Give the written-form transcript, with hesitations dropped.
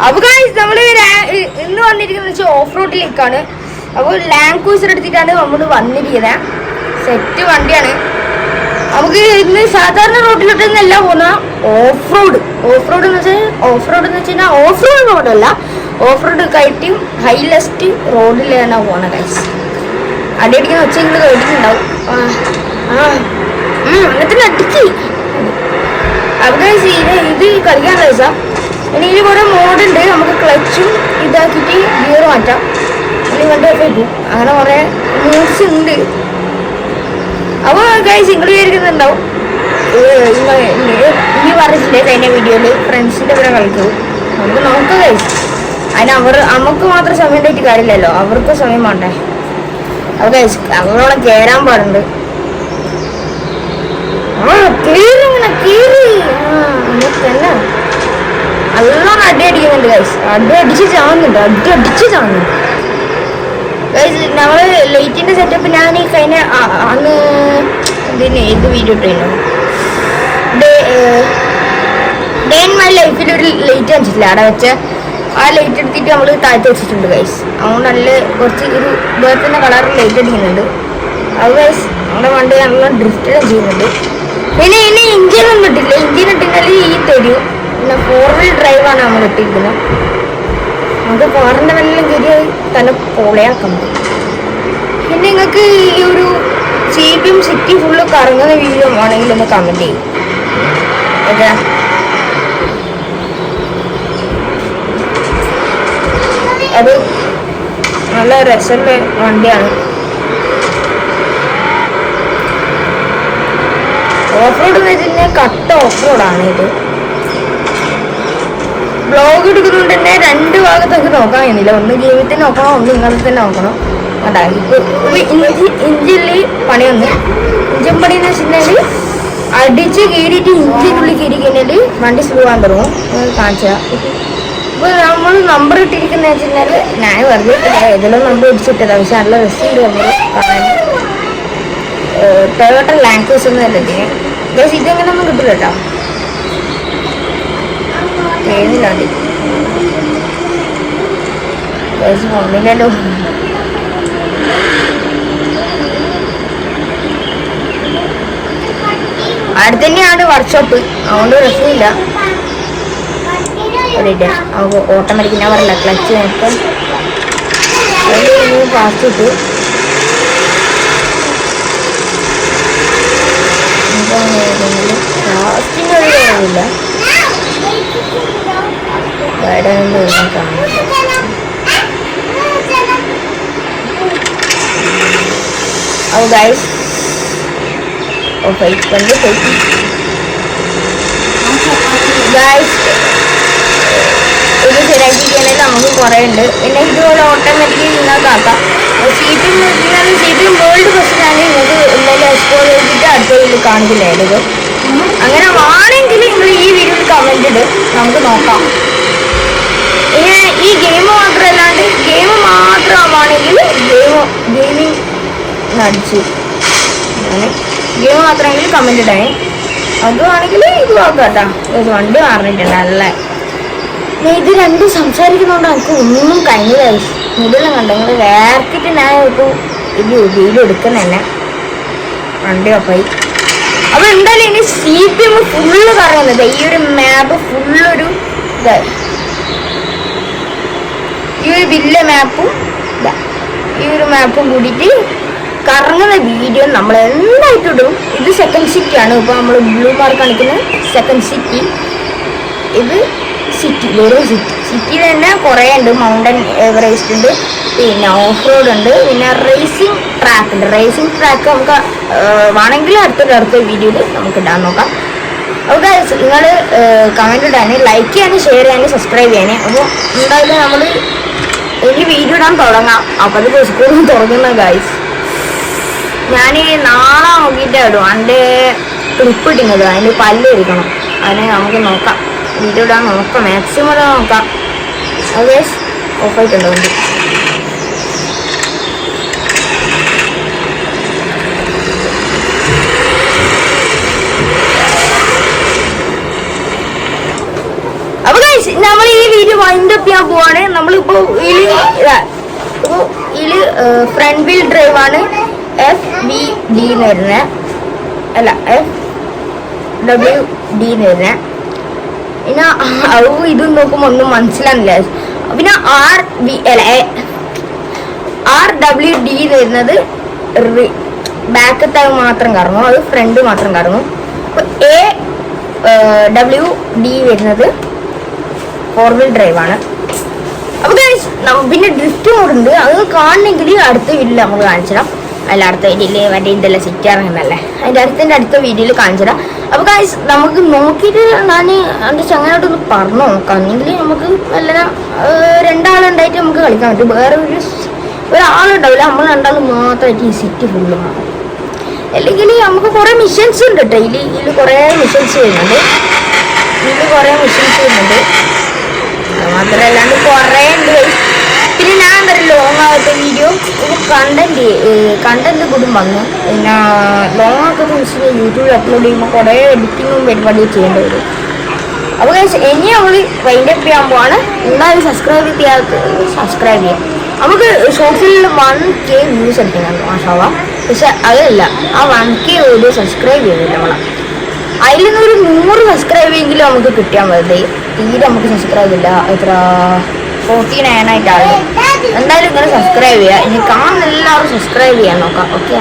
അപ്പൊ നമ്മള് ഇന്ന് വന്നിരിക്കുന്നത് വെച്ചാൽ ഓഫ് റോഡിലേക്കാണ്. അപ്പോൾ ലാൻഡ് ക്രൂസർ എടുത്തിട്ടാണ് നമ്മൾ വന്നിരിക്കുന്നത്. സെറ്റ് വണ്ടിയാണ്. നമുക്ക് ഇന്ന് സാധാരണ റോഡിലോട്ടൊന്നല്ല പോകുന്ന ഓഫ് റോഡ് എന്ന് വെച്ചാൽ ഓഫ് റോഡ് റോഡല്ല, ഓഫ് റോഡ് കയറ്റി ഹൈലസ്റ്റ് റോഡിലാണ് പോണ ഗൈസ്. അടിയടിക്കുന്ന ഒച്ച നിങ്ങൾ കേട്ടിട്ടുണ്ടാവും. അങ്ങനത്തെ അടിക്ക് അവിടെ ഇത് കളിക്കാൻ കഴിച്ചാ. ഇനി ഇതിൽ കുറെ മോഡുണ്ട്. നമുക്ക് ക്ലച്ചും ഇതാക്കിയിട്ട് ഗിയർ മാറ്റാം, അല്ലെങ്കിൽ വണ്ടി ഒക്കെ പോകും. അങ്ങനെ കുറെ മൂവ്സ് ഉണ്ട്. അപ്പോൾ ഗൈസ് നിങ്ങൾ വിചാരിക്കുന്നുണ്ടാവും ഇനി പറഞ്ഞില്ലേ കഴിഞ്ഞ വീഡിയോയിൽ ഫ്രണ്ട്സിൻ്റെ കൂടെ കളിക്കും. നമുക്ക് നോക്കാം ഗൈസ്. അതിന് നമുക്ക് മാത്രം സമയം ഉണ്ടായിട്ട് കാര്യമില്ലല്ലോ, അവർക്ക് സമയം വേണ്ടേ. അപ്പോൾ ഗൈസ് അവരോടെ കയറാൻ പാടുണ്ട്. തന്നെ നല്ലോണം അടിക്കുന്നുണ്ട് ഗൈസ്. അടിച്ച് ചാവുന്നുണ്ട് ഗൈസ്. നമ്മള് ലൈറ്റിന്റെ സെറ്റപ്പ് ഞാൻ ഈ കഴിഞ്ഞ അന്ന് ഇതിന് ഏത് വീഡിയോ ഇട്ടിരുന്നു, ഡേ ഇൻ മൈ ലൈഫിൽ ഒരു ലൈറ്റ് കാണിച്ചിട്ടില്ല അവിടെ വെച്ച്. ആ ലൈറ്റ് എടുത്തിട്ട് നമ്മൾ താഴ്ത്തി വെച്ചിട്ടുണ്ട് ഗൈസ്. അതുകൊണ്ട് നല്ല കുറച്ച് ഒരു വേർത്തിൻ്റെ കളറിൽ ലൈറ്റ് അടിക്കുന്നുണ്ട്. അത് ഗൈസ് നമ്മുടെ വണ്ടി നല്ല ഡ്രിഫ്റ്റ് ചെയ്യുന്നുണ്ട്. പിന്നെ ഇഞ്ചിൻ ഒന്നും ഇട്ടില്ല. ഇഞ്ചിൻ ഇട്ടിട്ടുണ്ടെങ്കിൽ ഈ തരും. പിന്നെ 4 വീൽ ഡ്രൈവാണ് നമ്മൾ ഇട്ടിരിക്കുന്നത്. നമുക്ക് കാറിൻ്റെ നല്ല കയറി തന്നെ പൊളയാക്കാൻ പറ്റും. പിന്നെ നിങ്ങൾക്ക് ഈ ഒരു CPM സിറ്റി ഫുള്ള് കറങ്ങുന്ന വീഡിയോ ആണെങ്കിൽ ഒന്ന് കമൻറ്റ് ചെയ്യും. ഓക്കെ, അത് നല്ല രസമുള്ള വണ്ടിയാണ്. ഓഫ് റോഡ് എന്ന് വെച്ചിട്ടുണ്ടെങ്കിൽ കട്ട ഓഫ് റോഡാണ് ഇത്. ബ്ലോഗ് എടുക്കുന്നതുകൊണ്ട് തന്നെ 2 ഭാഗത്തൊക്കെ നോക്കാൻ കഴിയുന്നില്ല. ഒന്ന് ഗെയിമിൽ തന്നെ നോക്കണം, ഒന്ന് ഇങ്ങനെ തന്നെ നോക്കണം. കേട്ടാ, ഇഞ്ചില് പണി വന്ന് ഇഞ്ചൻ പണി എന്ന് വെച്ചിട്ടുണ്ടെങ്കിൽ അടിച്ച് കയറിയിട്ട് ഇഞ്ചിനുള്ളിൽ കയറി കഴിഞ്ഞാൽ വണ്ടി സ്ലോ ആകാൻ തുടങ്ങും. കാണിച്ചാൽ ഇപ്പോൾ നമ്മൾ നമ്പർ ഇട്ടിരിക്കുന്നത് വെച്ചിട്ടുണ്ടെങ്കിൽ ഞാൻ വെറുതെ ഏതെല്ലാം നമ്പർ ഇടിച്ചിട്ടതാണ്. പക്ഷെ നല്ല രസമുണ്ട് നമ്മൾ കാണാൻ. ടൊയോട്ട ലാൻഡ് ക്രൂസർ എന്നല്ലേ പക്ഷേ ഇതെങ്ങനെ ഒന്നും കിട്ടില്ല കേട്ടോ. ഏതിലാണ്ടി ഒന്നില്ലല്ലോ. അടുത്ത് തന്നെയാണ് വർക്ക്ഷോപ്പ്, അതുകൊണ്ട് രസമില്ല. നമുക്ക് ഓട്ടോമാറ്റിക് ഞാൻ പറയില്ല, ക്ലച്ച് നോക്കാം ഫാസ്റ്റ് ഇട്ട് ഫാസ്റ്റിന് ഒരു കുറവില്ല. അപ്പോൾ ഗൈസ് ഗൈസ് ഇത് ശരിയാക്കിക്കഴിഞ്ഞാൽ നമുക്ക് കുറേ ഉണ്ട്. പിന്നെ ഇതുപോലെ ഓട്ടോമാറ്റിക്കലി നിങ്ങൾക്ക് ആക്കാം. CPM വേൾഡ് ഫസ്റ്റിനാണ് നിങ്ങൾക്ക് എന്തായാലും എക്സ്പ്ലോർ ചെയ്തിട്ട് അടുത്ത വീട്ടിൽ കാണിക്കില്ലായിരുന്നു. അങ്ങനെ ആണെങ്കിൽ നിങ്ങൾ ഈ വീഡിയോയിൽ കമൻറ്റ് ഇട്, നമുക്ക് നോക്കാം. ഇങ്ങനെ ഈ ഗെയിം മാത്രമല്ലാണ്ട് ഗെയിം മാത്രമാണെങ്കിൽ ഗെയിമിങ് നടിച്ച് അങ്ങനെ ഗെയിം മാത്രമെങ്കിൽ കമൻറ്റ് ഇടണേ. അതുമാണെങ്കിൽ ഇത് നോക്കാം കേട്ടോ. വണ്ടി മാറിയിട്ടുണ്ട് നല്ല. ഇത് രണ്ടും സംസാരിക്കുന്നതുകൊണ്ട് എനിക്ക് ഒന്നും കഴിഞ്ഞില്ല. മുതലും കണ്ടോ നിങ്ങൾ വേർത്തിട്ട് ഞാൻ ഇപ്പോൾ ഇത് വീഡിയോ എടുക്കുന്ന തന്നെ വണ്ടി ഒപ്പായി. അപ്പോൾ എന്തായാലും ഇനി CPM ഫുള്ള് കറങ്ങുന്നത് ഈ ഒരു മാപ്പ് ഫുള്ളൊരു ഇതായി. ഈ ഒരു വലിയ മാപ്പും ഈ ഒരു മാപ്പും കൂടിയിട്ട് കറങ്ങുന്ന വീഡിയോ നമ്മൾ എന്തായിട്ട് ഇടും. ഇത് സെക്കൻഡ് സിറ്റിയാണ്. ഇപ്പോൾ നമ്മൾ ബ്ലൂ മാർക്ക് കാണിക്കുന്നത് സെക്കൻഡ് സിറ്റി. ഇത് സിറ്റി, വെറും സിറ്റിയിൽ തന്നെ കുറേ ഉണ്ട്. മൗണ്ടൻ എവറേസ്റ്റ് ഉണ്ട്, പിന്നെ ഓഫ് റോഡ് ഉണ്ട്, പിന്നെ റേസിംഗ് ട്രാക്ക് ഉണ്ട്. റേസിംഗ് ട്രാക്ക് നമുക്ക് വേണമെങ്കിൽ അടുത്ത വീഡിയോയിൽ നമുക്ക് ഇടാൻ നോക്കാം. അപ്പോൾ നിങ്ങൾ കമൻറ്റ് ഇടാൻ, ലൈക്ക് ചെയ്യാനും ഷെയർ ചെയ്യാനും സബ്സ്ക്രൈബ് ചെയ്യാനും. അപ്പോൾ എന്തായാലും നമ്മൾ ഈ വീഡിയോ ഇടാൻ തുടങ്ങാം. അപ്പോൾ അത് സ്കൂളിൽ തുടങ്ങുന്ന ഗൈസ് ഞാൻ നാളെ നോക്കിയിട്ടേ ഇടും. അതിൻ്റെ ക്ലിപ്പ് ഇടുന്നത്, അതിൻ്റെ പല്ല് ഇരിക്കണം. അതിനെ നമുക്ക് നോക്കാം, വീഡിയോ ഇടാൻ നോക്കാം, മാക്സിമം നോക്കാം. അത് ഓഫായിട്ടുണ്ടോ വണ്ടി. അപ്പോൾ നമ്മൾ ഈ വീഡിയോ വൈൻഡ് അപ്പ് ചെയ്യാൻ പോവാണ്. നമ്മളിപ്പോ ഇതില് ഫ്രണ്ട് വീൽ ഡ്രൈവ് ആണ്, FVD എന്ന് വരുന്നത്, അല്ല FWD എന്ന് വരുന്നത്. പിന്നെ ഇതും നോക്കുമ്പോ ഒന്നും മനസ്സിലാകുന്നില്ല. പിന്നെ RWD എന്ന് വരുന്നത് ബാക്കത്തെ മാത്രം കറങ്ങും, അത് ഫ്രണ്ട് മാത്രം കറങ്ങും. അപ്പൊ AWD വരുന്നത് 4 വീൽ ഡ്രൈവ് ആണ്. അപ്പൊ പിന്നെ ഡ്രിഫ്റ്റ് മോഡ് ഉണ്ട്, അത് കാണണമെങ്കിൽ അടുത്ത വീഡിയോയിൽ നമുക്ക് കാണിച്ചിടാം. അല്ല, അടുത്ത വീഡിയോയിൽ മറ്റേ ഇതെല്ലാം സെറ്റ് ആണെന്നല്ലേ, അതിന്റെ അടുത്ത വീഡിയോയിൽ കാണിച്ചിടാം. അപ്പൊ നമുക്ക് നോക്കിയിട്ട് ഞാൻ എൻ്റെ ചങ്ങനായിട്ടൊന്ന് പറഞ്ഞു നോക്കാം. എങ്കിൽ നമുക്ക് നല്ല 2 ആളുണ്ടായിട്ട് നമുക്ക് കളിക്കാൻ പറ്റും. വേറെ ഒരാളുണ്ടാവില്ല, നമ്മൾ 2 ആൾ മാത്രമായിട്ട് ഈ സിറ്റി ഫുള്ള് മാറും. അല്ലെങ്കിൽ നമുക്ക് കുറെ മിഷൻസ് ഉണ്ട് കേട്ടോ. ഇതിൽ കുറെ മിഷൻസ് വരുന്നുണ്ട്, മാത്രമല്ലാണ്ട് കുറെ ഉണ്ട്. പിന്നെ ഞാൻ എന്താ ലോങ് ആവാത്ത വീഡിയോ കണ്ടന്റ് കൂടി വന്നു. പിന്നെ ലോങ് ആക്കാത്ത മിഷന് യൂട്യൂബിൽ അപ്ലോഡ് ചെയ്യുമ്പോൾ കുറെ എഡിറ്റിങ്ങും പരിപാടിയും ചെയ്യേണ്ടി വരും. അപ്പോൾ ഇനി നമ്മൾ വൈൻഡ് അപ്പ് ചെയ്യാൻ പോവാണ്. എന്തായാലും സബ്സ്ക്രൈബ് ചെയ്യാം. നമുക്ക് ഷോർട്സിൽ 1K വ്യൂസ് അടിക്കുന്നുണ്ട് മാഷാവാ. പക്ഷെ അതല്ല, ആ 1K വീഡിയോ സബ്സ്ക്രൈബ് ചെയ്തില്ല നമ്മളെ. അതിൽ നിന്നൊരു 100 സബ്സ്ക്രൈബ് എങ്കിലും നമുക്ക് കിട്ടിയാൽ മതി. തീരെ നമുക്ക് സബ്സ്ക്രൈബ് ഇല്ല, എത്ര 49 ആയിട്ടാണ്. എന്തായാലും ഇങ്ങനെ സബ്സ്ക്രൈബ് ചെയ്യുക. ഇനി കാണുന്ന എല്ലാവരും സബ്സ്ക്രൈബ് ചെയ്യാൻ നോക്കാം. ഓക്കെ.